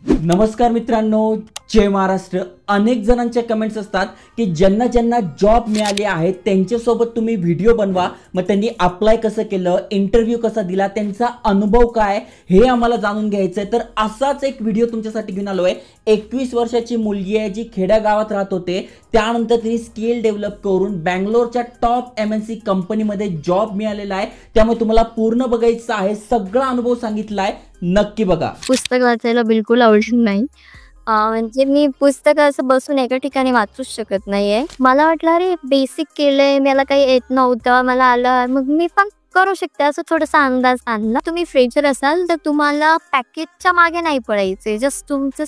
नमस्कार मित्रांनो, जय महाराष्ट्र। अनेक जणांचे कमेंट्स असतात की ज्यांना ज्यांना जॉब मिळाले आहेत त्यांच्यासोबत तुम्ही व्हिडिओ बनवा, मग त्यांनी अप्लाय कसं केलं, इंटरव्ह्यू कसा दिला, त्यांचा अनुभव काय हे आम्हाला जाणून घ्यायचं आहे। तर असाच एक व्हिडिओ तुमच्यासाठी घेऊन आलोय। 21 वर्षाची मुलगी आहे जी खेड्यागावात राहत होते, त्यानंतर तिने स्किल डेव्हलप करून बँगलोरच्या टॉप MNC कंपनीमध्ये जॉब मिळालेला आहे। त्यामुळे तुम्हाला पूर्ण बघायचं आहे, सगळा अनुभव सांगितलाय, नक्की बघा। पुस्तक वाचायला बिलकुल आवडत नाही। म्हणजे मी पुस्तक असं बसून एका ठिकाणी वाचूच शकत नाहीये। मला वाटलं अरे बेसिक केलंय, मला काही येत नव्हतं, मला आलं, मग मी पण करू शकते असं थोडासा अंदाज आणला। तुम्ही फ्रेशर असाल तर तुम्हाला पॅकेजच्या मागे नाही पडायचे, जस्ट तुमचं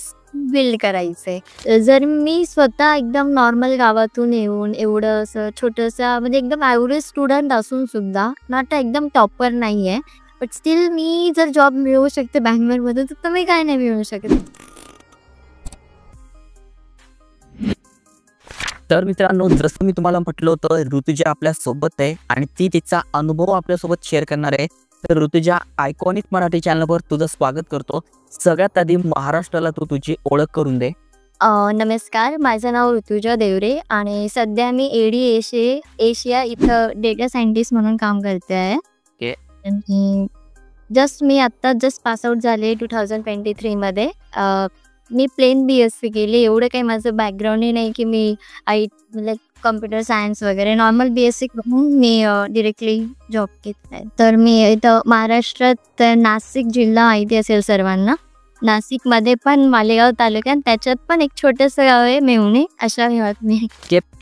बिल्ड करायचंय। जर मी स्वतः एकदम नॉर्मल गावातून येऊन एवढं असं छोटंसं म्हणजे एकदम ॲव्हरेज स्टुडंट असून सुद्धा नाटा एकदम टॉपर नाहीये, बट स्टील मी जर जॉब मिळवू शकते बँगलोरमध्ये तर तुम्ही काय नाही मिळवू शकत। तर मित्रांनो, जसं मी तुम्हाला म्हटलं होतं, ऋतुजा आपल्या सोबत आहे आणि ती तिचा अनुभव आपल्यासोबत शेअर करणार आहे। तर ऋतुजा, आयकॉनिक मराठी चॅनलवर तुझं स्वागत करतो। सगळ्यात आधी महाराष्ट्राला तू तुझी ओळख करून दे। नमस्कार, माझं नाव ऋतुजा देवरे आणि सध्या मी एशिया इथं डेटा सायंटिस्ट म्हणून काम करते आहे। आणि मी आता पास आउट झाले 2023 मध्ये। मी प्लेन BSc केली, एवढं काही माझं बॅकग्राऊंडही नाही की मी कम्प्युटर सायन्स वगैरे, नॉर्मल BSc करून मी डिरेक्टली जॉब घेतला आहे। तर मी इथं महाराष्ट्रात नाशिक जिल्हा माहिती असेल सर्वांना, नाशिकमध्ये पण मालेगाव तालुक्यात, त्याच्यात पण एक छोटंसं गाव आहे मेवणे, अशा गावात मी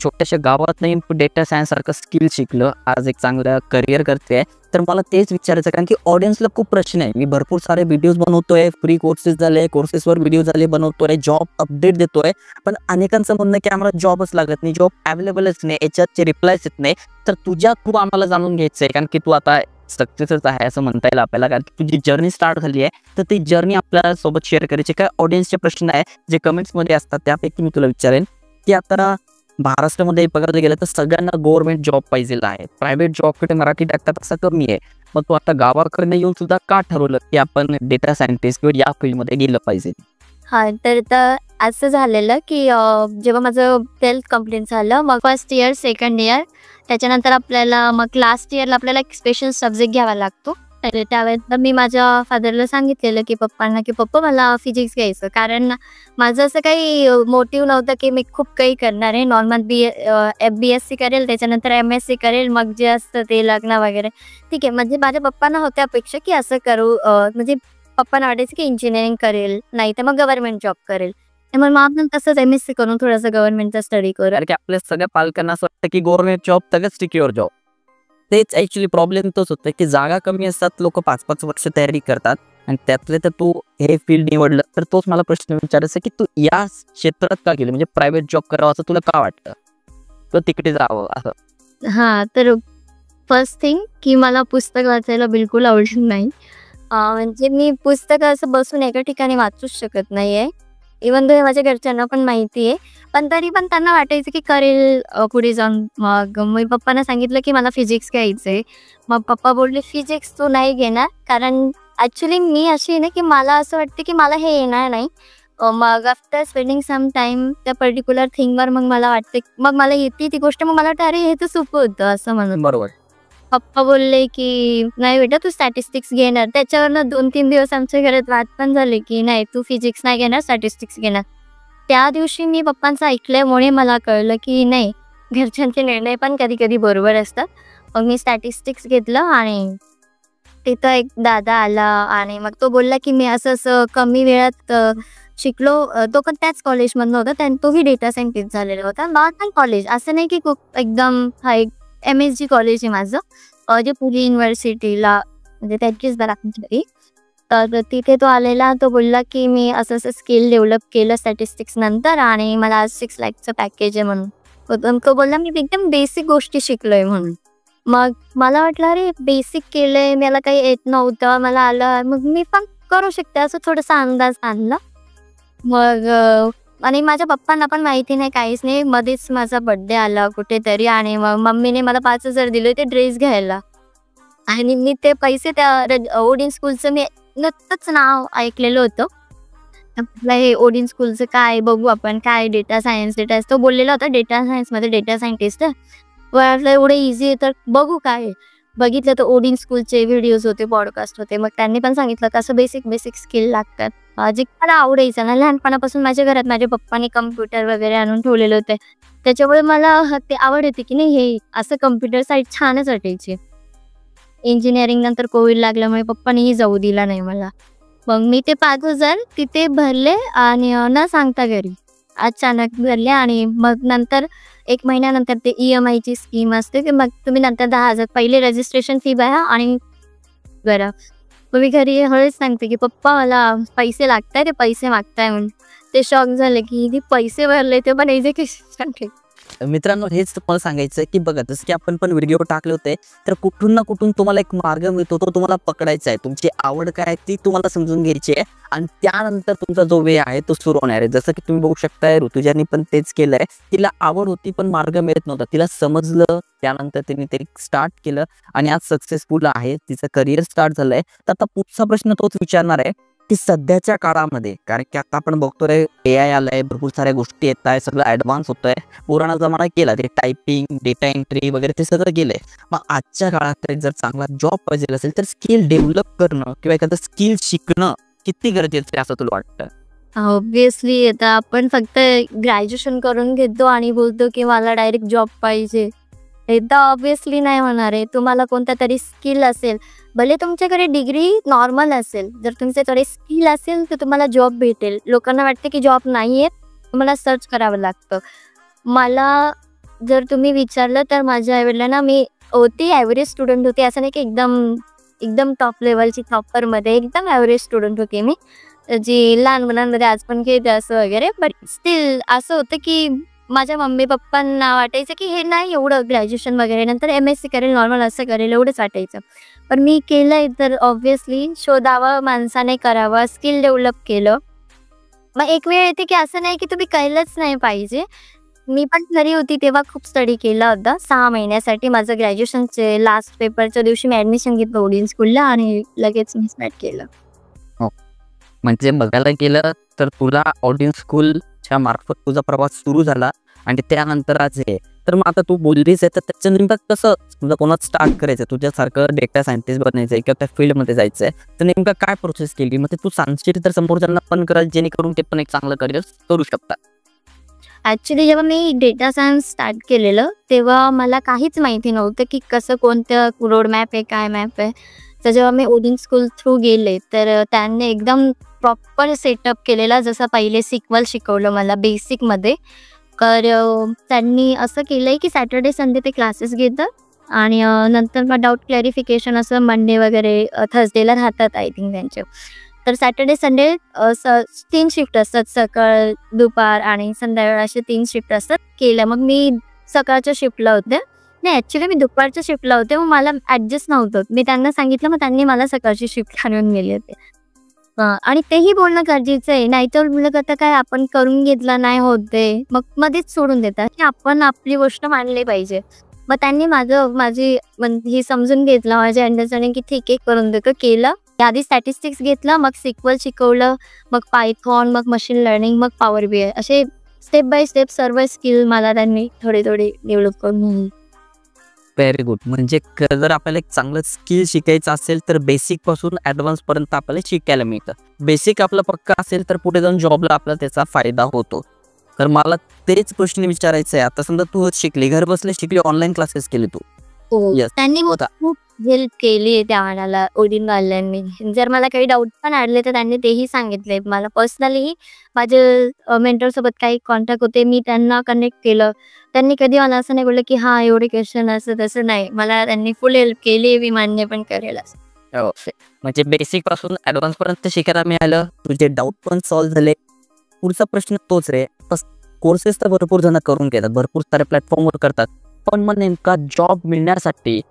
छोट्याशा गावात नाही डेटा सायन्स सारखं स्किल शिकलं, आज एक चांगलं करिअर करते। तर मला तेच विचारायचं, कारण की ऑडियन्सला खूप प्रश्न आहे। मी भरपूर सारे व्हिडिओज बनवतोय, फ्री कोर्सेस झाले, कोर्सेसवर व्हिडिओ झाले बनवतोय, जॉब अपडेट देतोय, पण अनेकांचं म्हणणं की आम्हाला जॉबच लागत नाही, जॉब अवेलेबलच नाही, याच्याचे रिप्लायच येत नाही। तर तुझ्या थ्रू आम्हाला जाणून घ्यायचं आहे, कारण की तू आता सक्सेसच आहे असं म्हणता येईल आपल्याला, कारण की तुझी जर्नी स्टार्ट झाली आहे। तर ती जर्नी आपल्या सोबत शेअर करायची। काय ऑडियन्सचे प्रश्न आहे जे कमेंट्समध्ये असतात, त्यापैकी मी तुला विचारेन की आता महाराष्ट्रामध्ये बघायला गेलं तर सगळ्यांना गव्हर्नमेंट जॉब पाहिजे आहे, प्रायव्हेट जॉबकडे मराठी टाकतात असं कमी आहे। मग तू आता गावाकडे येऊन सुद्धा का ठरवलं की आपण डेटा सायंटिस्ट किंवा या फील्डमध्ये गेलं पाहिजे? तर असं झालेलं की जेव्हा माझं 12th कंप्लीट झालं, मग फर्स्ट इयर, सेकंड इयर, त्याच्यानंतर आपल्याला मग लास्ट इयरला आपल्याला एक स्पेशल सब्जेक्ट घ्यावा लागतो। तर त्यावेळेस मी माझ्या फादरला सांगितलेलं की पप्पांना की पप्पा मला फिजिक्स घ्यायचं, कारण माझं असं काही मोटिव्ह नव्हतं की मी खूप काही करणार आहे। नॉर्मल BSc करेल, त्याच्यानंतर MSc करेल, मग जे असतं ते लग्न वगैरे ठीक आहे। म्हणजे माझ्या पप्पांना होत्या अपेक्षा की असं करू, म्हणजे पप्पांना वाटायचं की इंजिनिअरिंग करेल, नाही तर मग गव्हर्नमेंट जॉब करेल। त्यामुळे मग आपण तसंच MSc करून थोडंसं गव्हर्नमेंटचा स्टडी करू। कारण की आपल्या सगळ्या पालकांना असं वाटतं की गव्हर्नमेंट जॉब सगळ्यात सिक्युअर जॉब। तेच ॲक्च्युली प्रॉब्लेम तोच होतं की जागा कमी असतात, लोक 5-5 वर्ष तयारी करतात, आणि त्यातले तर तू हे फील्ड निवडलं। तर तोच मला प्रश्न विचारायचा की तू या क्षेत्रात का गेली, म्हणजे प्रायव्हेट जॉब करावं असं तुला का वाटतं, तर तिकडे जावं असं? तर फर्स्ट थिंग की मला पुस्तक वाचायला बिलकुल आवडत नाही। म्हणजे मी पुस्तक असं बसून एका ठिकाणी वाचूच शकत नाहीये। इवन दो माझ्या घरच्यांना पण माहिती आहे, पण तरी पण त्यांना वाटायचं की करेल पुढे जाऊन। मग मी पप्पांना सांगितलं की मला फिजिक्स घ्यायचंय। मग पप्पा बोलले फिजिक्स तू नाही घेणार, कारण ॲक्च्युली मी अशी आहे ना की मला असं वाटतं की मला हे येणार नाही। मग आफ्टर स्पेंडिंग सम टाइम त्या पर्टिक्युलर थिंगवर मग मला वाटतं, मग मला येते ती गोष्ट, मग मला वाटतं अरे हे तर सोपं होतं असं म्हणून। बरोबर। पप्पा बोलले की नाही बेटा तू स्टॅटिस्टिक्स घेणार। त्याच्यावरनं 2-3 दिवस आमच्या घरात वाद पण झाले की नाही तू फिजिक्स नाही घेणार, स्टॅटिस्टिक्स घेणार। त्या दिवशी मी पप्पांचं ऐकल्यामुळे मला कळलं की नाही, घरच्यांचे निर्णय पण कधी कधी बरोबर असतात। मग मी स्टॅटिस्टिक्स घेतलं आणि तिथं एक दादा आला आणि मग तो बोलला की मी असं कमी वेळात शिकलो। तो पण त्याच कॉलेजमधनं होता, तोही डेटा सायंटिस्ट झालेला होता। नॉर्मल कॉलेज, असं नाही की खूप एकदम हाय, MSG कॉलेज आहे माझं, जे पुणे युनिव्हर्सिटीला, म्हणजे त्याचीच बराबरी। तर तिथे तो आलेला, तो बोलला की मी असं स्किल डेव्हलप केलं स्टॅटिस्टिक्स नंतर आणि मला आज 6 लाखचं पॅकेज आहे म्हणून। तो बोलला मी एकदम बेसिक गोष्टी शिकलोय म्हणून। मग मला वाटलं अरे बेसिक केलंय, मला काही येत नव्हतं, मला आलं, मग मी पण करू शकते असं थोडासा अंदाज आणला। मग आणि माझ्या पप्पांना पण माहिती नाही, काहीच नाही। मध्येच माझा बर्थडे आला कुठेतरी आणि मग मम्मीने मला 5,000 दिले ते ड्रेस घ्यायला, आणि मी ते पैसे त्या ओडिन स्कूलचं मी नुकतंच नाव ऐकलेलं होतं। म्हटलं हे ओडिन स्कूलचं काय बघू आपण, काय डेटा सायन्स तो बोललेला होता डेटा सायन्समध्ये डेटा सायंटिस्ट. म्हटलं एवढं इझी आहे तर बघू काय आहे. बघितलं तर ओडिन स्कूलचे व्हिडिओज होते, पॉडकास्ट होते. मग त्यांनी पण सांगितलं कसं बेसिक स्किल लागतात. जे मला आवडायचं ना, लहानपणापासून माझ्या घरात माझ्या पप्पांनी कम्प्युटर वगैरे आणून ठेवलेले होते. त्याच्यामुळे मला ते आवड होती की नाही हे असं कम्प्युटर साईड छानच वाटायची. इंजिनिअरिंग नंतर कोविड लागल्यामुळे पप्पांनीही जाऊ दिला नाही मला. मग मी ते 5,000 तिथे भरले आणि न सांगता घरी अचानक भरले. आणि मग नंतर 1 महिन्यानंतर ते EMIची स्कीम असते की मग तुम्ही नंतर 10,000 पहिले रजिस्ट्रेशन फी भरा आणि बरं. मग मी घरी हळूच सांगते की पप्पा मला पैसे लागताय, ते पैसे मागताय म्हणून. ते शॉक झाले की हिने पैसे भरले ते पण एज्युकेशन. मित्रांनो, हेच तुम्हाला सांगायचं की बघा, जसं की आपण पण व्हिडिओ टाकले होते, तर कुठून ना कुठून तुम्हाला एक मार्ग मिळतो, तो तुम्हाला पकडायचा आहे. तुमची आवड काय आहे ती तुम्हाला समजून घ्यायची आहे आणि त्यानंतर तुमचा जो वे आहे तो सुरू होणार आहे. जसं की तुम्ही बघू शकताय, ऋतुजानी पण तेच केलंय. तिला आवड होती पण मार्ग मिळत नव्हता. तिला समजलं, त्यानंतर तिने ते स्टार्ट केलं आणि आज सक्सेसफुल आहे. तिचं करिअर स्टार्ट झालंय. तर आता पुढचा प्रश्न तोच विचारणार आहे की सध्याच्या काळामध्ये, कारण की आता आपण बघतोय AI आलंय, भरपूर साऱ्या गोष्टी येत आहे, सगळं ॲडव्हान्स होतंय. पुराणा जमाना केला ते टायपिंग, डेटा एंट्री वगैरे ते सगळं गेलंय. मग आजच्या काळात जर चांगला जॉब पाहिजे असेल तर स्किल डेव्हलप करणं किंवा एखादं स्किल शिकणं किती गरजेचं आहे असं तुला वाटतं? ऑब्व्हियसली आता आपण फक्त ग्रॅज्युएशन करून घेतो आणि बोलतो की मला डायरेक्ट जॉब पाहिजे. हे तर ऑब्व्हियसली नाही होणार आहे. तुम्हाला कोणता तरी स्किल असेल, भले तुमच्याकडे डिग्री नॉर्मल असेल, जर तुमच्याकडे स्किल असेल तर तुम्हाला जॉब भेटेल. लोकांना वाटते की जॉब नाही आहे, तुम्हाला सर्च करावं लागतं. मला जर तुम्ही विचारलं तर माझ्या आईवडिलांना मी होती ॲव्हरेज स्टुडंट होती. असं नाही की एकदम टॉप लेवलची टॉपरमध्ये, एकदम ॲव्हरेज स्टुडंट होती मी, जी लहान मुलांमध्ये आज पण खेळते असं वगैरे. बट स्टील असं होतं की माझ्या मम्मी पप्पांना वाटायचं की हे नाही एवढं ग्रॅज्युएशन वगैरे, नंतर MSc करेल, नॉर्मल असं करेल, एवढंच वाटायचं. पण मी केलं तर ऑब्व्हियसली शोधावं, माणसाने करावं, स्किल डेव्हलप केलं. मग एक वेळ येते की असं नाही की तुम्ही केलंच नाही पाहिजे. मी पण घरी होती तेव्हा खूप स्टडी केला होता 6 महिन्यासाठी. माझं ग्रॅज्युएशनचे लास्ट पेपरच्या दिवशी मी ॲडमिशन घेतलं ओडिन स्कूलला आणि लगेच मी स्टार्ट केलं. म्हणजे बघायला गेलं तर तुला ऑडियन्स स्कूलच्या मार्फत तुझा प्रवास सुरू झाला आणि त्यानंतर आज हे. तर मग आता तू बोललीस आहे, तर त्याच्या नेमकं कसं तुझं कोणाच स्टार्ट करायचं, तुझ्यासारखं डेटा सायंटिस्ट बनायचं आहे किंवा त्या फील्डमध्ये जायचं आहे, तर नेमकं काय प्रोसेस केली? मग ते तू सांगशील तर समोरच्यांना पण करेल, जेणेकरून ते पण एक चांगलं करिअर करू शकतात. ॲक्च्युली जेव्हा मी डेटा सायन्स स्टार्ट केलेलं तेव्हा मला काहीच माहिती नव्हतं की कसं कोणतं रोड मॅप आहे, काय मॅप आहे. तर जेव्हा मी ओडिन स्कूल थ्रू गेले तर त्यांनी एकदम प्रॉपर सेटअप केलेला. जसं पहिले सिक्वल शिकवलं मला बेसिकमध्ये. तर त्यांनी असं केलं आहे की सॅटर्डे संडे ते क्लासेस घेतात आणि नंतर मग डाऊट क्लॅरिफिकेशन असं मंडे वगैरे थर्सडेला राहतात आय थिंक त्यांचे. तर सॅटर्डे संडे 3 शिफ्ट असतात, सकाळ, दुपार आणि संध्याकाळ असे 3 शिफ्ट असतात. केलं मग मी सकाळच्या शिफ्टला होते. नाही ॲक्च्युली मी दुपारच्या शिफ्टला होते. मग मला ॲडजस्ट नव्हतं. मी त्यांना सांगितलं, मग त्यांनी मला सकाळची शिफ्ट आणून गेली होती. आणि तेही बोलणं गरजेचं आहे. नाहीतर मुलं आता काय आपण करून घेतलं नाही होते, मग मध्येच सोडून देतात की आपण आपली गोष्ट मांडली पाहिजे. मग त्यांनी माझी ही समजून घेतलं, माझी अंडरस्टँडिंग की ठीक आहे करून देतो. केलं. आधी स्टॅटिस्टिक्स घेतलं, मग सिक्वल शिकवलं, मग पायथॉन, मग मशीन लर्निंग, मग पॉवर BI असे स्टेप बाय स्टेप सर्व स्किल मला त्यांनी थोडे डेव्हलप करून. Very good. म्हणजे जर आपल्याला एक चांगलं स्किल शिकायचं असेल तर बेसिक पासून ॲडव्हान्स पर्यंत आपल्याला शिकायला मिळतं. बेसिक आपलं पक्का असेल तर पुढे जाऊन जॉबला आपल्याला त्याचा फायदा होतो. तर मला तेच प्रश्न विचारायचं आहे, आता समजा तू शिकली, घर बसले शिकली, ऑनलाईन क्लासेस केले तू. त्यांनी खूप हेल्प केली आहे त्या मला ओडिन वाल्यांनी. जर मला काही डाऊट पण आले तर त्यांनी तेही सांगितले. मला पर्सनली माझे मेंटरसोबत काही कॉन्टॅक्ट होते, मी त्यांना कनेक्ट केलं. त्यांनी कधी मला असं नाही बोललं की हां एवढे क्वेश्चन असं तसं नाही. मला त्यांनी फुल हेल्प केली, मी मान्य पण करेल असं. म्हणजे बेसिक पासून ॲडव्हान्स पर्यंत शिकायला मिळालं, तुझे डाऊट पण सॉल्व्ह झाले. पुढचा प्रश्न तोच रे, कोर्सेस तर भरपूर जण करून घेतात, भरपूर सारे प्लॅटफॉर्मवर करतात, पण मग नेमका जॉब मिळण्यासाठी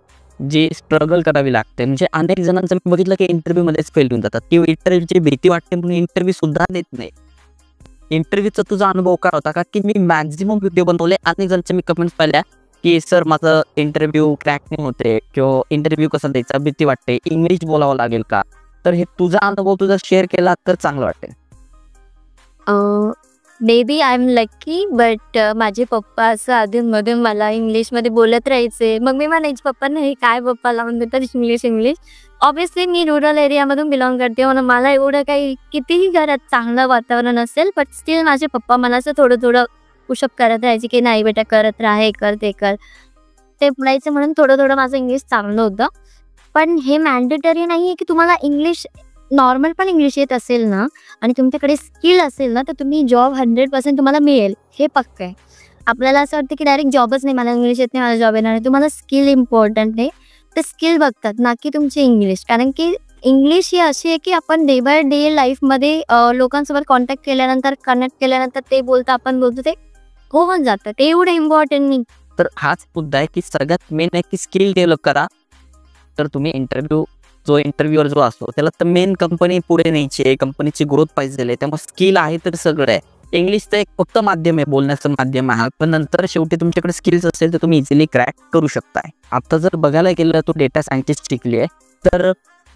जी स्ट्रगल करावी लागते, म्हणजे अनेक जणांचं मी बघितलं की इंटरव्ह्यूमध्येच फेल होऊन जातात किंवा इंटरव्ह्यूची भीती वाटते म्हणून इंटरव्ह्यू सुद्धा देत नाही. इंटरव्ह्यूचा तुझा अनुभव काय होता? का की मी मॅक्झिमम व्हिडिओ बनवले, अनेक जणांच्या मी कमेंट्स पाहिल्या की सर माझं इंटरव्ह्यू क्रॅक नाही होते किंवा इंटरव्ह्यू कसा द्यायचा भीती वाटते, इंग्लिश बोलावं लागेल का? तर हे तुझा अनुभव तुझा शेअर केला तर चांगलं वाटेल. Maybe I am lucky, but माझे पप्पा असं अधूनमधून मला इंग्लिशमध्ये बोलत राहायचे. मग मी म्हणायचे पप्पांना, हे काय पप्पा लावून देतात इंग्लिश. ऑब्व्हियसली मी रुरल एरियामधून बिलॉंग करते म्हणून मला एवढं काही कितीही घरात चांगलं वातावरण असेल, बट स्टील माझे पप्पा मला असं थोडं पुशअप करत राहायचे की नाही बेटा करत राहा, हे कर ते कर. ते म्हणायचे म्हणून थोडं माझं इंग्लिश चांगलं होतं. पण हे मॅन्डेटरी नाही आहे की तुम्हाला इंग्लिश नॉर्मल पण इंग्लिश येत असेल ना आणि तुमच्याकडे स्किल असेल ना तर तुम्ही जॉब 100% तुम्हाला मिळेल, हे पक्क आहे. आपल्याला असं वाटतं की डायरेक्ट जॉबच नाही, मला इंग्लिश येत नाही, मला जॉब येणार नाही. तुम्हाला स्किल इम्पॉर्टंट आहे. ते स्किल बघतात ना की तुमची इंग्लिश. कारण की इंग्लिश ही अशी आहे की आपण डे बाय डे लाईफमध्ये लोकांसोबत कॉन्टॅक्ट केल्यानंतर, कनेक्ट केल्यानंतर ते बोलतं, आपण बोलतो, ते होऊन जातं. ते एवढं इम्पॉर्टंट नाही. तर हाच मुद्दा आहे की सगळ्यात मेन आहे की स्किल डेव्हलप करा. तर तुम्ही इंटरव्ह्यूअर जो असतो त्याला तर मेन कंपनी पुढे न्यायची आहे, कंपनीची ग्रोथ पाहिजे, त्यामुळे स्किल आहे तर सगळं आहे. इंग्लिश तर एक फक्त माध्यम आहे, बोलण्याचं माध्यम आहे, पण नंतर शेवटी तुमच्याकडे स्किल्स असेल तर तुम्ही इझिली क्रॅक करू शकताय. आता जर बघायला गेलं तू डेटा सायंटिस्ट शिकली आहे तर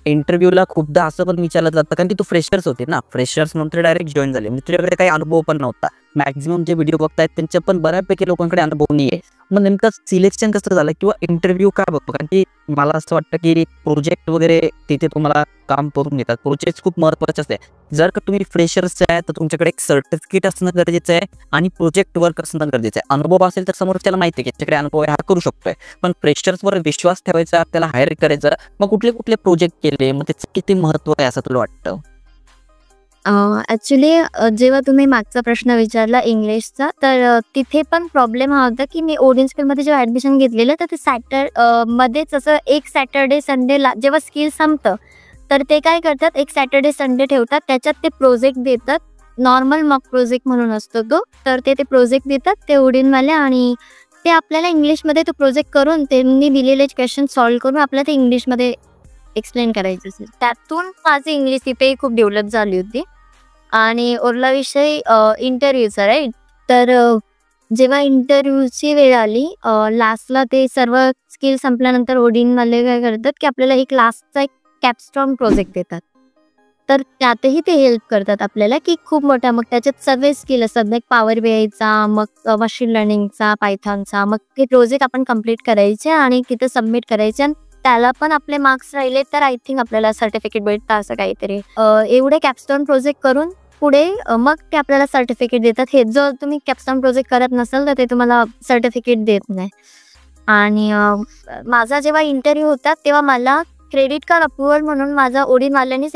इंटरव्ह्यूला खूपदा असं पण विचारलं जातं, कारण की तू फ्रेशर्स होते ना, फ्रेशर्स नंतर डायरेक्ट जॉईन झाले, म्हणजे तुझ्याकडे काही अनुभव पण नव्हता. मॅक्झिमम जे व्हिडिओ बघतायत त्यांच्या पण बऱ्यापैकी लोकांकडे अनुभव नाही आहे. मग नेमकं सिलेक्शन कसं झालं किंवा इंटरव्ह्यू काय बघतो, कारण की मला असं वाटतं की प्रोजेक्ट वगैरे तिथे तुम्हाला काम करून घेतात. प्रोजेक्ट खूप महत्त्वाचे असते. जर का तुम्ही फ्रेशर्स आहे तर तुमच्याकडे एक सर्टिफिकेट असणं गरजेचं आहे आणि प्रोजेक्ट वर्क असणं गरजेचं आहे. अनुभव असेल तर समोरच्याला माहिती आहे की त्याच्याकडे अनुभव आहे, हा करू शकतोय. पण फ्रेशर्सवर विश्वास ठेवायचा, त्याला हायर करायचं. मग कुठले प्रोजेक्ट केले, मग त्याचं किती महत्त्व आहे असं तुला वाटतं? ॲक्च्युली जेव्हा तुम्ही मागचा प्रश्न विचारला इंग्लिशचा, तर तिथे पण प्रॉब्लेम हा होता की मी ओडियन स्कूलमध्ये जेव्हा ॲडमिशन घेतलेलं तर ते मध्येच असं एक सॅटर्डे संडेला जेव्हा स्किल संपतं तर ते काय करतात, एक सॅटर्डे संडे ठेवतात, त्याच्यात ते प्रोजेक्ट देतात. नॉर्मल मॉक प्रोजेक्ट म्हणून असतो तो. तर ते प्रोजेक्ट देतात ते ओडियनवाले आणि ते आपल्याला इंग्लिशमध्ये तो प्रोजेक्ट करून त्यांनी दिलेले क्वेश्चन सॉल्व्ह करून आपल्याला ते इंग्लिशमध्ये एक्सप्लेन करायचं असेल. त्यातून माझी इंग्लिश तिथेही खूप डेव्हलप झाली होती. आणि उरला विषय इंटरव्ह्यूचा, राईट. तर जेव्हा इंटरव्ह्यूची वेळ आली, लास्टला ते सर्व स्किल संपल्यानंतर ओडियनवाले काय करतात की आपल्याला एक लास्टचा एक कॅपस्टॉन प्रोजेक्ट देतात. तर त्यातही ते हेल्प करतात आपल्याला की खूप मोठा, मग त्याच्यात सर्व स्किल असतात, लाईक पॉवर बीआयचा, मग मशीन लर्निंगचा, पायथॉनचा. मग ते प्रोजेक्ट आपण कंप्लीट करायचे आणि तिथे सबमिट करायचे आणि त्याला पण आपले मार्क्स राहिले तर आय थिंक आपल्याला सर्टिफिकेट भेटतं असं काहीतरी. एवढे कॅपस्टोन प्रोजेक्ट करून पुढे मग ते आपल्याला सर्टिफिकेट देतात. हे जर तुम्ही कॅपस्टोन प्रोजेक्ट करत नसाल तर ते तुम्हाला सर्टिफिकेट देत नाही. आणि माझा जेव्हा इंटरव्ह्यू होता तेव्हा मला क्रेडिट कार्ड अप्रुव्हल म्हणून माझा ओडियनवाल्यांनी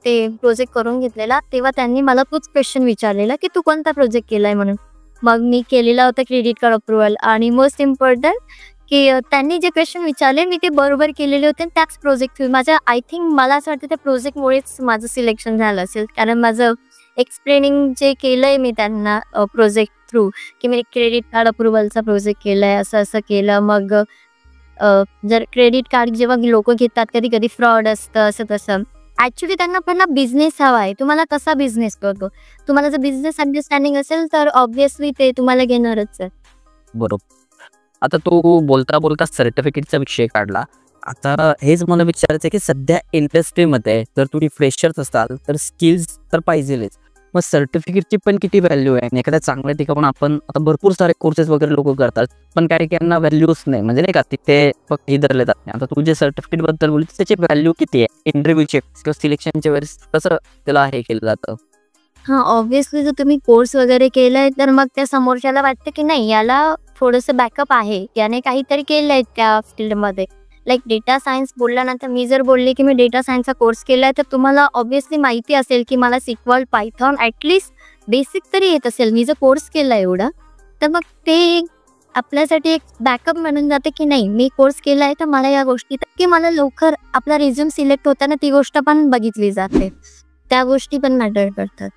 ते प्रोजेक्ट करून घेतलेला. तेव्हा त्यांनी मला तोच क्वेश्चन विचारलेला की तू कोणता प्रोजेक्ट केलाय म्हणून. मग मी केलेला होता क्रेडिट कार्ड अप्रुव्हल. आणि मोस्ट इम्पॉर्टंट की त्यांनी जे क्वेश्चन विचारले मी ते बरोबर केलेले होते. त्याच प्रोजेक्ट माझ्या आय थिंक मला असं वाटतं त्या प्रोजेक्टमुळेच माझं सिलेक्शन झालं असेल, कारण माझं एक्सप्लेनिंग जे केलंय मी त्यांना प्रोजेक्ट थ्रू की मी क्रेडिट कार्ड अप्रुव्हलचा प्रोजेक्ट केलाय, असं केलं. मग जर क्रेडिट कार्ड जेव्हा लोक घेतात कधी कधी फ्रॉड असतं, असं तसं. ॲक्च्युली त्यांना पण बिझनेस हवा आहे. तुम्हाला कसा बिझनेस करतो, तुम्हाला जर बिझनेस अंडरस्टँडिंग असेल तर ऑब्व्हियसली ते तुम्हाला घेणारच आहे. बरोबर. आता तू बोलता सर्टिफिकेटचा विषय काढला. आता हेच मला विचारायचं आहे की सध्या इंडस्ट्रीमध्ये जर तुम्ही फ्रेशर्स असाल तर स्किल्स तर पाहिजेच, मग सर्टिफिकेटची पण किती व्हॅल्यू आहे? एखाद्या चांगल्या ठिकाणी आपण आता भरपूर सारे कोर्सेस वगैरे लोक करतात, पण काही यांना व्हॅल्यूच नाही, म्हणजे नाही का तिथे फक्त हे धरले जात नाही. आता तू जे सर्टिफिकेट बद्दल बोलली त्याची व्हॅल्यू किती आहे? इंटरव्ह्यूचे किंवा सिलेक्शनच्या वेळेस कसं त्याला हे केलं जातं? हां, ऑब्व्हियसली जर तुम्ही कोर्स वगैरे केलाय तर मग त्या समोरच्याला वाटतं की नाही याला थोडंसं बॅकअप आहे, याने काहीतरी केलंय त्या फील्डमध्ये. लाईक डेटा सायन्स बोलल्यानंतर मी जर बोलले की मी डेटा सायन्सचा कोर्स केलाय तर तुम्हाला ऑब्व्हियसली माहिती असेल की मला सिक्वल, पायथॉन ॲटलिस्ट बेसिक तरी येत असेल. मी जर कोर्स केला एवढा तर मग ते आपल्यासाठी एक बॅकअप म्हणून जाते की नाही मी कोर्स केलाय तर मला या गोष्टी, की मला लवकर आपला रिझ्यूम सिलेक्ट होताना ती गोष्ट पण बघितली जाते. त्या गोष्टी पण मॅटर करतात.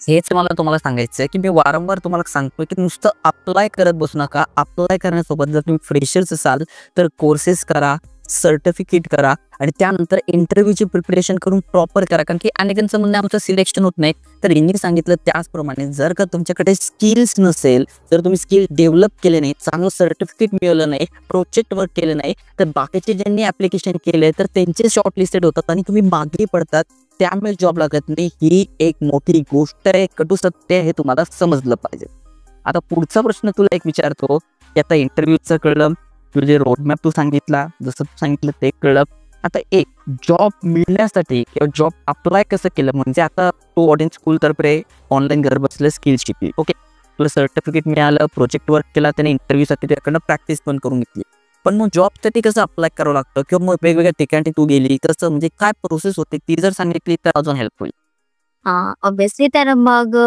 हेच मला तुम्हाला सांगायचं आहे की मी वारंवार तुम्हाला सांगतो की नुसतं अप्लाय करत बसू नका. अप्लाय करण्यासोबत जर तुम्ही फ्रेशर्स असाल तर कोर्सेस करा, सर्टिफिकेट करा आणि त्यानंतर इंटरव्ह्यूची प्रिपरेशन करून प्रॉपर करा. कारण की अनेकांचं म्हणणं आमचं सिलेक्शन होत नाही. तर यांनी सांगितलं त्याचप्रमाणे जर का तुमच्याकडे स्किल्स नसेल, जर तुम्ही स्किल डेव्हलप केले नाही, चांगलं सर्टिफिकेट मिळवलं नाही, प्रोजेक्ट वर्क केलं नाही, तर बाकीचे ज्यांनी ॲप्लिकेशन केले तर त्यांचे शॉर्ट लिस्टेड होतात आणि तुम्ही मागे पडतात. त्यामुळे जॉब लागत नाही ही एक मोठी गोष्ट आहे, कटू सत्य आहे, हे तुम्हाला समजलं पाहिजे. आता पुढचा प्रश्न तुला एक विचारतो की आता इंटरव्ह्यूचं कळलं, तुझे रोडमॅप तू सांगितला, जसं तू सांगितलं ते कळलं. आता एक जॉब मिळण्यासाठी किंवा जॉब अप्लाय कसं केलं, म्हणजे आता तू ऑडियन्स स्कूलतर्फे ऑनलाईन घर बसल्या स्किल शिकली, ओके, तुला सर्टिफिकेट मिळालं, प्रोजेक्ट वर्क केला, त्याने इंटरव्ह्यूसाठी त्याकडनं प्रॅक्टिस पण करून घेतली. पण मग जॉबसाठी कसं अप्लाय करावं लागतं किंवा मग वेगवेगळ्या ठिकाणी तू गेली कसं, म्हणजे काय प्रोसेस होते ती जर सांगितली तर अजून हेल्प होईल. ऑब्विसली. तर मग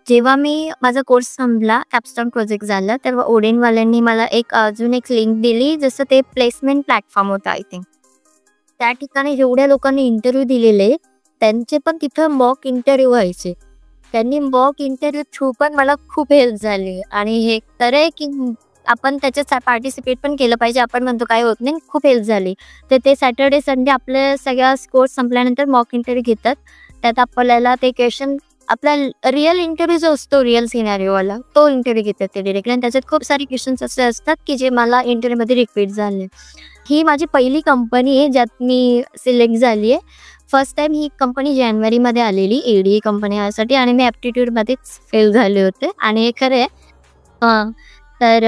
जेव्हा मी माझा कोर्स संपला, कॅपस्टोन प्रोजेक्ट झाला, तेव्हा ओडेनवाल्यांनी मला अजून एक लिंक दिली, जसं ते प्लेसमेंट प्लॅटफॉर्म होतं आय थिंक. त्या ठिकाणी जेवढ्या लोकांनी इंटरव्ह्यू दिलेले त्यांचे पण तिथं मॉक इंटरव्ह्यू व्हायचे. त्यांनी मॉक इंटरव्ह्यू थ्रू पण मला खूप हेल्प झाली. आणि हे तर आहे की आपण त्याच्यात पार्टिसिपेट पण केलं पाहिजे. आपण म्हणतो काय होत नाही, खूप हेल्प झाली. तर ते सॅटर्डे संडे आपल्या सगळ्या कोर्स संपल्यानंतर मॉक इंटरव्ह्यू घेतात. त्यात आपल्याला ते क्वेश्चन, आपला रिअल इंटरव्ह्यू जो असतो, रिअल सिनारिओवाला, तो इंटरव्ह्यू घेतात ते डिरेक्टली. आणि त्याच्यात खूप सारे क्वेश्चन्स असे असतात की जे मला इंटरव्ह्यूमध्ये रिपीट झाले. ही माझी पहिली कंपनी आहे ज्यात मी सिलेक्ट झाली आहे. फर्स्ट टाइम ही कंपनी जानेवारीमध्ये आलेली, ADA कंपनी यासाठी, आणि मी ॲप्टिट्यूडमध्येच फेल झाले होते. आणि हे खरं आहे. तर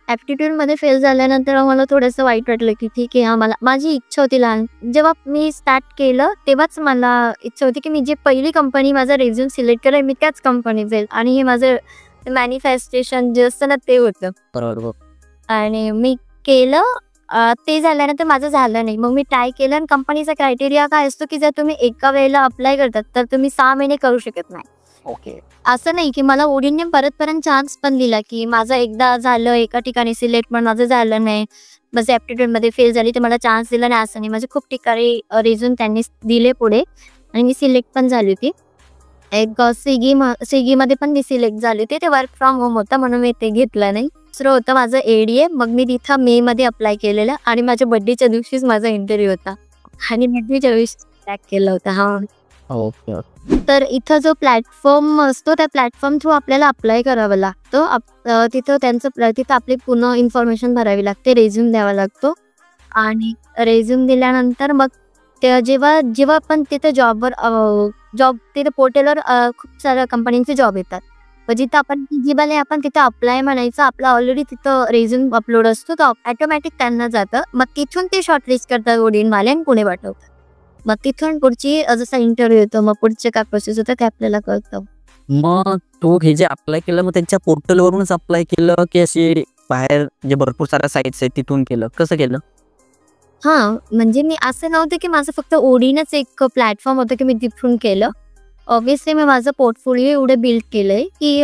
ॲप्टिट्यूडमध्ये फेल झाल्यानंतर मला थोडंसं वाईट वाटलं की ठीक आहे, मला माझी इच्छा होती लहान, जेव्हा मी स्टार्ट केलं तेव्हाच मला इच्छा होती की मी जे पहिली कंपनी माझा रेझ्यूम सिलेक्ट केलं मी त्याच कंपनीत जाईल. आणि हे माझं मॅनिफेस्टेशन जे असतं ना ते होतं. बरोबर. आणि मी केलं. ते झाल्यानंतर माझं झालं नाही. मग मी ट्राय केलं. आणि कंपनीचा क्रायटेरिया काय असतो की जर तुम्ही एका वेळेला अप्लाय करतात तर तुम्ही 6 महिने करू शकत नाही. ओके. असं नाही की मला ओडीने परत चान्स पण दिला की माझं एकदा झालं एका ठिकाणी सिलेक्ट, पण माझं झालं नाही, बस ॲप्टिट्यूडमध्ये फेल झाली, तर मला चान्स दिला नाही असं नाही. माझे खूप ठिकाणी रिझन त्यांनी दिले पुढे आणि मी सिलेक्ट पण झाली होती. एक स्विगीमध्ये पण मी सिलेक्ट झाली होती. ते वर्क फ्रॉम होम होतं म्हणून मी ते घेतलं नाही. दुसरं होतं माझं ADA. मग मी तिथं मेमध्ये अप्लाय केलेलं आणि माझ्या बड्डेच्या दिवशीच माझा इंटरव्ह्यू होता आणि बड्डेच्या दिवशी ट्रॅक केला होता. ओके. तर इथं जो प्लॅटफॉर्म असतो त्या प्लॅटफॉर्म थ्रू आपल्याला अप्लाय करावं लागतं. तिथं आपली पूर्ण इन्फॉर्मेशन भरावी लागते, रेझ्यूम द्यावा लागतो. आणि रेझ्यूम दिल्यानंतर मग जेव्हा आपण तिथं जॉब तिथं पोर्टलवर खूप साऱ्या कंपन्यांचे जॉब येतात. मग जिथं आपण एलिजिबल आहे आपण तिथं अप्लाय म्हणायचं. आपला ऑलरेडी तिथं रेझ्यूम अपलोड असतो, तर ऑटोमॅटिक त्यांना जातं. मग तिथून ते शॉर्टलिस्ट करतात ओडीनवाले आणि पुढे पाठवतात. मग तिथून पुढची जसा इंटरव्ह्यू येतो, मग पुढचे काय प्रोसेस होतं ते आपल्याला कळतं. मग तू हे जे अप्लाय केलं मग त्यांच्या पोर्टलवरूनच अप्लाय केलं की असे बाहेर जे भरपूर साऱ्या साईट्स आहेत तिथून केलं, कसं केलं? म्हणजे मी असं नव्हतं की माझं फक्त ओडीनच एक प्लॅटफॉर्म होतं की मी तिथून केलं. ऑब्व्हियसली मी माझं पोर्टफोलिओ एवढं बिल्ड केलंय की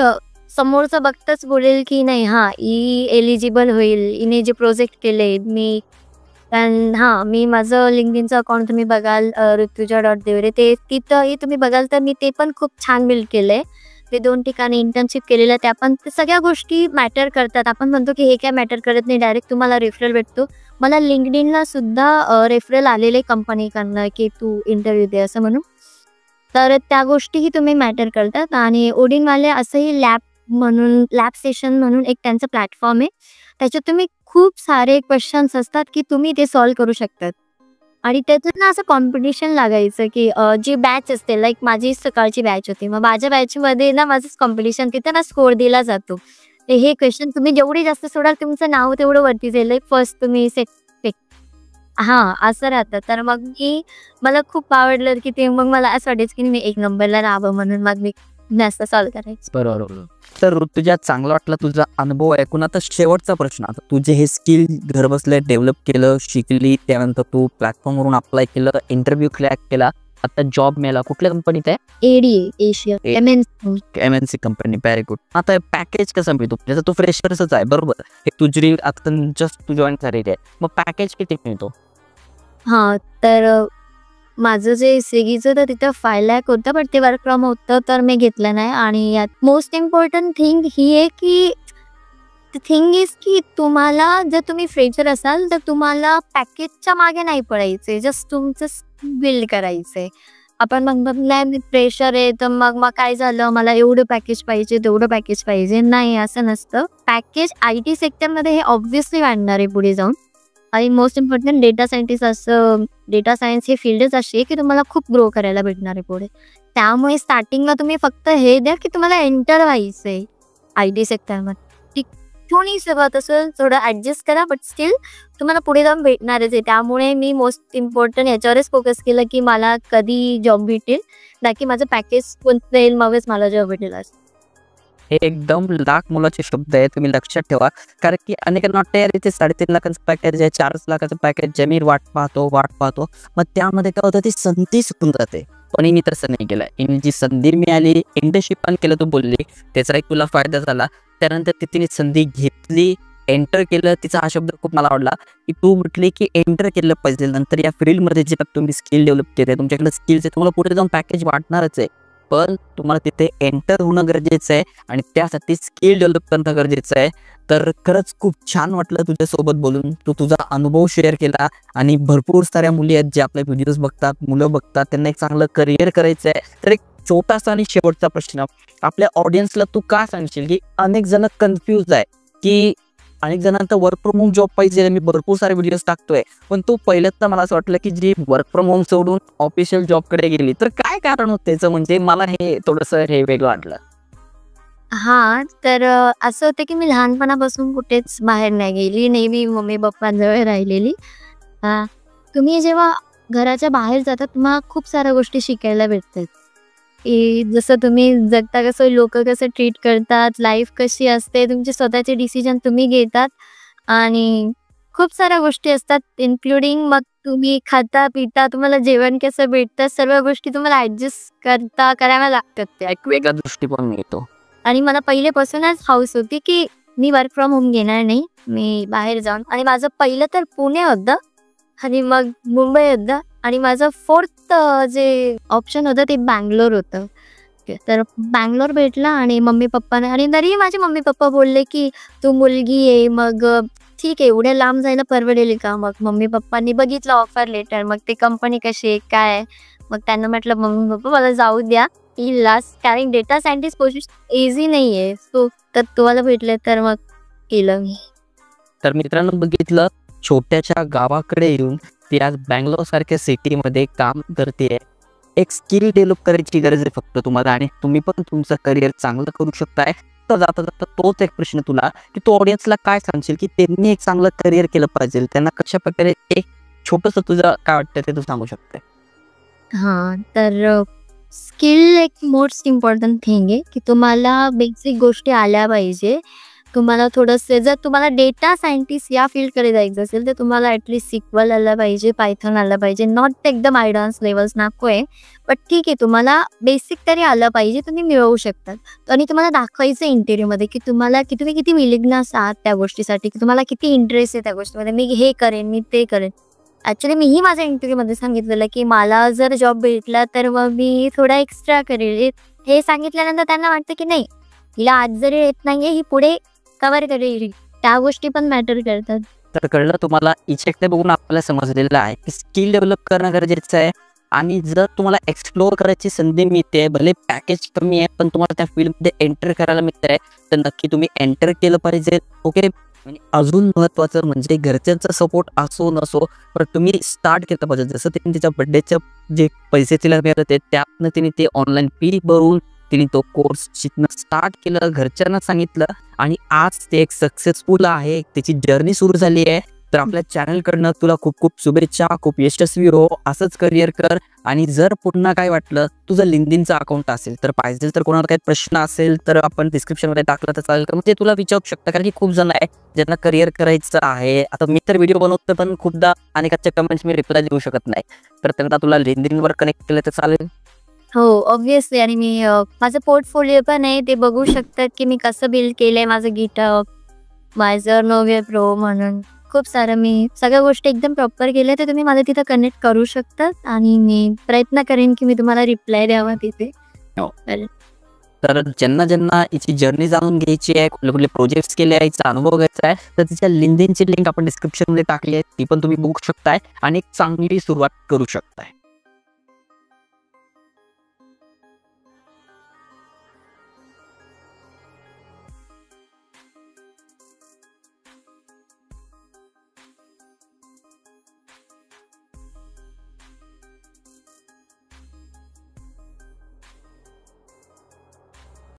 समोरचं बघताच बोलेल की नाही ही एलिजिबल होईल, हिने जे प्रोजेक्ट केले. मी माझं लिंक्डइनचं अकाउंट तुम्ही बघाल, ऋतुजा.देवरे, ते तिथंही तुम्ही बघाल तर मी ते पण खूप छान बिल्ड केलंय. ते 2 ठिकाणी इंटर्नशिप केलेलं, त्या पण सगळ्या गोष्टी मॅटर करतात. आपण म्हणतो की हे काय मॅटर करत नाही, डायरेक्ट तुम्हाला रेफरल भेटतो. मला लिंक्डइनला सुद्धा रेफरल आलेले कंपनीकडनं की तू इंटरव्ह्यू दे असं म्हणून. तर त्या गोष्टीही तुम्ही मॅटर करतात. आणि ओडीनवाले असंही लॅब सेशन म्हणून एक त्यांचं प्लॅटफॉर्म आहे. त्याच्यात तुम्ही खूप सारे क्वेश्चन्स असतात की तुम्ही ते सॉल्व्ह करू शकतात. आणि त्यातून ना असं कॉम्पिटिशन लागायचं की जी बॅच असते, लाईक माझी सकाळची बॅच होती, मग माझ्या बॅचमध्ये ना माझंच कॉम्पिटिशन, तिथं ना स्कोअर दिला जातो. हे क्वेश्चन तुम्ही जेवढे जास्त सोडाल तुमचं नाव तेवढं वरती जाईल, लाईक फर्स्ट तुम्ही असं राहतं. तर मग मला खूप आवडलं की ते, मग मला असं वाटायचं की मी 1 नंबरला राहावं, म्हणून मग मी जास्त सॉल्व्ह करायचं. बरोबर. तर ऋतुजा, चांगला वाटला तुझा अनुभव ऐकून. आता शेवटचा प्रश्न, आता तुझे हे स्किल घर बसल्या डेव्हलप केलं, शिकली, त्यानंतर तू प्लॅटफॉर्मवरून अप्लाय केलं, इंटरव्ह्यू क्रॅक केला, आता जॉब मिळाला, कुठल्या कंपनीत आहे? ADA Asia MNC company. Very good. आता पॅकेज कसं मिळतो? जसं तू फ्रेशरच आहे बरोबर, हे तुझी आता जस्ट तू जॉईन झालेली आहे, मग पॅकेज किती मिळतो? तर माझं जे स्विगीचं तर तिथं 5 लाख होतं, बट ते वर्क फ्रॉम होतं तर मी घेतलं नाही. आणि यात मोस्ट इम्पॉर्टंट थिंग ही आहे की तुम्हाला, जर तुम्ही फ्रेशर असाल तर तुम्हाला पॅकेजच्या मागे नाही पडायचे, जस्ट तुमचं बिल्ड करायचंय. आपण मग मी फ्रेशर आहे तर मग काय झालं, मला एवढं पॅकेज पाहिजे, तेवढं पॅकेज पाहिजे, नाही असं नसतं. पॅकेज IT सेक्टरमध्ये हे ऑब्व्हियसली वाढणार आहे पुढे जाऊन. आणि मोस्ट इम्पॉर्टंट डेटा सायंटिस्ट असं, डेटा सायन्स ही फील्डच अशी आहे की तुम्हाला खूप ग्रो करायला भेटणार आहे पुढे. त्यामुळे स्टार्टिंगला तुम्ही फक्त हे द्या की तुम्हाला एंटर व्हायचं आहे IT सेक्टरमध्ये. तिथूनही सुरुवात असं थोडं ॲडजस्ट करा, बट स्टील तुम्हाला पुढे जाऊन भेटणारच आहे. त्यामुळे मी मोस्ट इम्पॉर्टंट याच्यावरच फोकस केलं की मला कधी जॉब भेटेल, ना की माझं पॅकेज कोणतं येईल मगच मला जॉब भेटेल असं. हे एकदम लाख मोलाचे शब्द आहे, तुम्ही लक्षात ठेवा. कारण की अनेकांना वाटतं यार इथे 3.5 लाखाचं पॅकेज आहे, 4 लाखाचं पॅकेज, जमीर वाट पाहतो. मग त्यामध्ये काय होतं, ती संधी सुटून जाते. पण हिने तसं नाही केलं. हिने जी संधी मिळाली, इंटर्नशिप पण केलं, तू बोलली त्याचा एक तुला फायदा झाला. त्यानंतर तिने संधी घेतली, एंटर केलं. तिचा हा शब्द खूप मला आवडला की तू म्हटली की एंटर केलं पाहिजे. नंतर या फील्डमध्ये जे तुम्ही स्किल डेव्हलप केले, तुमच्याकडे स्किल्स आहे, तुम्हाला पुढे जाऊन पॅकेज वाढणारच आहे. पण तुम्हाला तिथे एंटर होणं गरजेचं आहे आणि त्यासाठी स्किल डेव्हलप करणं गरजेचं आहे. तर खरंच खूप छान वाटलं तुझ्यासोबत बोलून. तू तुझा अनुभव शेअर केला आणि भरपूर साऱ्या मुली आहेत जे आपले व्हिडिओज बघतात, मुलं बघतात, त्यांना एक चांगलं करिअर करायचं आहे. तर एक छोटासा आणि शेवटचा प्रश्न, आपल्या ऑडियन्सला तू का सांगशील की अनेक जण कन्फ्यूज आहे की अनेक जणांना वर्क फ्रॉम होम जॉब पाहिजे, मी भरपूर सारे व्हिडिओज टाकतोय, पण तू पहिल्यांदा मला असं वाटलं की जी वर्क फ्रॉम होम सोडून ऑफिशियल जॉबकडे गेली, तर काय कारण होतं त्याचं? म्हणजे मला हे थोडंसं हे वेगळं वाटलं. तर असं होतं की मी लहानपणापासून कुठेच बाहेर नाही गेली, नेहमी मम्मी पप्पांजवळ राहिलेली. तुम्ही जेव्हा घराच्या बाहेर जाता तुम्हाला खूप साऱ्या गोष्टी शिकायला भेटतात, की जसं तुम्ही जगता, कसं लोक कसं ट्रीट करतात, लाईफ कशी असते, तुमचे स्वतःचे डिसिजन तुम्ही घेतात आणि खूप साऱ्या गोष्टी असतात, इन्क्लुडिंग मग तुम्ही खाता पिता, तुम्हाला जेवण कसं भेटतं, सर्व गोष्टी तुम्हाला ॲडजस्ट कराव्या लागतात त्या. एक वेगळा दृष्टिकोन मिळतो. आणि मला पहिलेपासूनच हौस होती की मी वर्क फ्रॉम होम घेणार नाही, मी बाहेर जाऊन. आणि माझं पहिलं तर पुणे होतं आणि मग मुंबई होतं आणि माझं 4th जे ऑप्शन होतं ते बँगलोर होतं. तर बँगलोर भेटला आणि मम्मी पप्पाने, आणि तरीही माझे मम्मी पप्पा बोलले की तू मुलगी आहे, मग ठीक आहे एवढ्या लांब जायला परवडेल का. मग मम्मी पप्पांनी बघितलं ऑफर लेटर, मग ते कंपनी कशी आहे काय आहे. मग त्यांना म्हटलं मम्मी पप्पा मला जाऊ द्या, ही लास्ट, कारण डेटा सायंटिस्ट पोझिशन इझी नाही आहे, सो तर तुम्हाला भेटलं तर मग केलं मी. तर मित्रांनो बघितलं, छोट्याशा गावाकडे येऊन ती आज बँगलोर सारख्या सिटीमध्ये काम करते. एक स्किल डेव्हलप करायची गरज आहे फक्त तुम्हाला, आणि तुम्ही पण तुमचं करिअर चांगलं करू शकताय. तर जाता जाता तोच एक प्रश्न तुला की तू ऑडियन्सला काय सांगशील की त्यांनी एक चांगलं करिअर केलं पाहिजे, त्यांना कशा प्रकारे एक छोटंसं तुझं काय वाटतं ते तू सांगू शकते? तर स्किल एक मोस्ट इम्पॉर्टंट थिंग आहे की तुम्हाला बेसिक गोष्टी आल्या पाहिजे. तुम्हाला थोडंसं, जर तुम्हाला डेटा सायंटिस्ट या फील्डकडे जायचं असेल तर तुम्हाला ॲटलिस्ट सिक्वल आलं पाहिजे, पायथॉन आलं पाहिजे. नॉट एकदम ॲडव्हान्स लेवल्स नको आहे, बट ठीक आहे तुम्हाला बेसिक तरी आलं पाहिजे, तुम्ही मिळवू शकतात. आणि तुम्हाला दाखवायचं इंटरव्ह्यूमध्ये की तुम्हाला तुम्ही किती विलिंगनेस आहात त्या गोष्टीसाठी, की तुम्हाला किती इंटरेस्ट आहे त्या गोष्टीमध्ये. मी हे करेन, मी ते करेन. ॲक्च्युली मीही माझ्या इंटरव्ह्यूमध्ये सांगितलेलं की मला जर जॉब भेटला तर मग मी थोडा एक्स्ट्रा करेल. हे सांगितल्यानंतर त्यांना वाटतं की नाही, हिला आज जरी येत नाही ही पुढे कव्हर करेल, त्या गोष्टी पण मॅटर करतात. तर कळलं तुम्हाला, इच्छेकडे बघून आपल्याला समजलेलं आहे की स्किल डेव्हलप करणं गरजेचं आहे. आणि जर तुम्हाला एक्सप्लोअर करायची संधी मिळते, भले पॅकेज कमी आहे पण तुम्हाला त्या फील्डमध्ये एंटर करायला मिळत आहे, तर नक्की तुम्ही एंटर केलं पाहिजे. ओके. आणि अजून महत्त्वाचं म्हणजे घरच्यांचा सपोर्ट असो नसो, पण तुम्ही स्टार्ट केलं पाहिजे. जसं तिने तिच्या बड्डेचं जे पैसे तिला मिळत होते त्यातनं तिने ते ऑनलाईन फी भरून तिने तो कोर्स शिकणं स्टार्ट केलं, घरच्यांना सांगितलं आणि आज ते एक सक्सेसफुल आहे, त्याची जर्नी सुरू झाली आहे. तर आपल्या चॅनलकडनं तुला खूप खूप शुभेच्छा, खूप यशस्वी हो, असंच करिअर कर. आणि जर पुन्हा काय वाटलं, तुझं लिंक्डइनचं अकाउंट असेल तर पाहिजे, तर कोणाला काही प्रश्न असेल तर आपण डिस्क्रिप्शनमध्ये टाकलं तर चालेल, म्हणजे तुला विचारू शकता. कारण की खूप जण आहे ज्यांना करिअर करायचं आहे. आता मी तर व्हिडिओ बनवतो पण खूपदा अनेकांच्या कमेंट्स मी रिप्लाय देऊ शकत नाही, तर त्यांना तुला लिंक्डइनवर कनेक्ट केलं तर चालेल. हो, ऑब्व्हियसली. आणि मी माझं पोर्टफोलिओ पण आहे, ते बघू शकतात की मी कसं बिल्ड केलंय माझं GitHub, माझं नोव्हे प्रो म्हणून खूप सारं मी सगळ्या गोष्टी एकदम प्रॉपर केल्या. तर तुम्ही मला तिथं कनेक्ट करू शकतात आणि मी प्रयत्न करेन की मी तुम्हाला रिप्लाय द्यावा तिथे. तर ज्यांना ज्यांना याची जर्नी जाणून घ्यायची आहे, कुठले कुठले प्रोजेक्ट्स केले आहे, याचा अनुभव घ्यायचा आहे, तर तिच्या लिंक्डइनची लिंक आपण डिस्क्रिप्शनमध्ये टाकली आहे, ती पण तुम्ही बघू शकताय आणि एक चांगली सुरुवात करू शकताय.